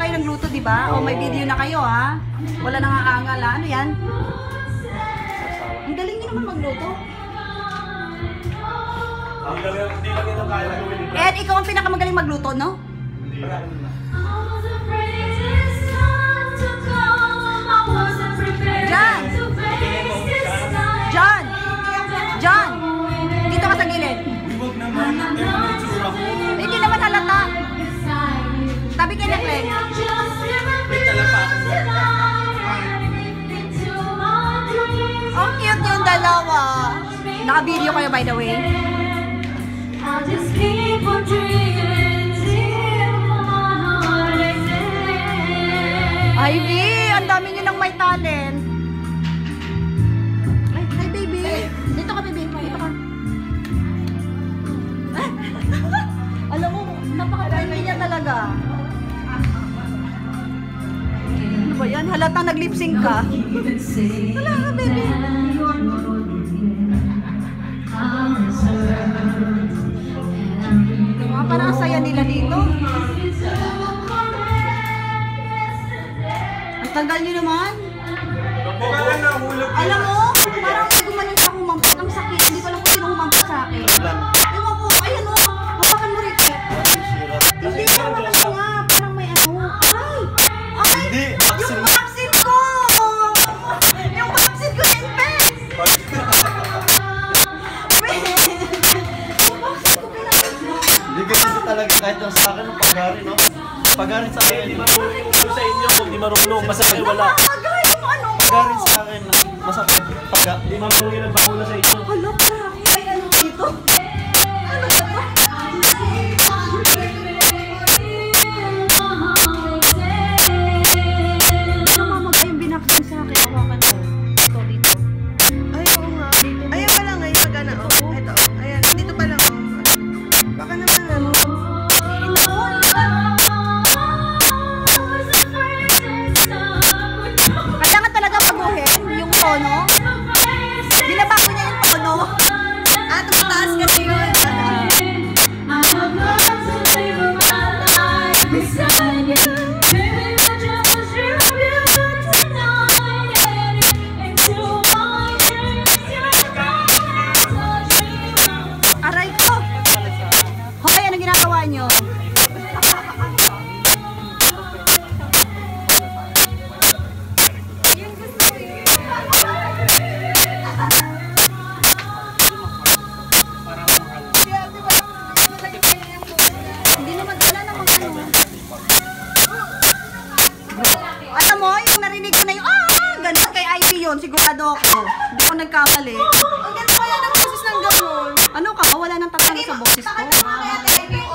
kayo nagluto, di ba? O may video na kayo, ha? Wala nang aangal, ha? Ano yan? Ang galing niyo naman magluto. Hindi lang ito kaya gawin. Ed, ikaw ang pinakamagaling magluto, no? John! John! John! Dito ka sa gilid. Huwag naman. Hindi naman halata. Tabi ka na, Clem. Ang cute yung dalawa. Naka-video kayo, by the way. Ivy, ang dami nyo nang may talent. Ay, baby. Dito ka, baby. Dito ka. Alam mo, napaka-friendly niya talaga. Ano ba yan? Halatang nag-lip-sync ka. Wala ka, baby. Parang saya nila dito. Ang tagal nyo naman. Alam mo, parang may gumaling pa humampas. Ang sakit. Hindi ko alam kung sino humampas sa akin. Ewan ko, ayan o. Hapakan mo rin. Hindi ko hapakan mo nga. Parang may ano. Ay! Ay! Yung vaccine ko! Yung vaccine ko na-infect! Hindi kasi talaga kahit lang sa akin ng pag-ari, no? Pag-ari sa akin. Hindi marunong yung sa inyo kung di marunong. Masakay wala. Nakakagay yung ano ko! Pag-ari sa akin. Masakit. Hindi marunong yung nagbakuna sa inyo. Hala pa! Ay, ano dito? Ano ba to? Ano mamag ay yung binaksin sa akin? Hawakan ko. Ito, dito. Ay, oo nga. Ayan pa lang ngayon. Magana, oh. Ito, oh. Ayan. Dito pa lang, oh. Baka naman, ano. Kailangan talaga baguhin yung tono. Binabago niya yung tono. Ah, tumataas kasi yun. Aray ko! Hoy, anong ginagawa niyo? Hindi naman, wala namang ano. Alam mo, yung narinig ko na yung ganun kay Ivy yun, sigurado ako. Hindi ko nagkamali. Ang ganda kaya ng boses ng gano'n. Ano ka? Wala nang tatalo sa boses ko. Kaya tayo yung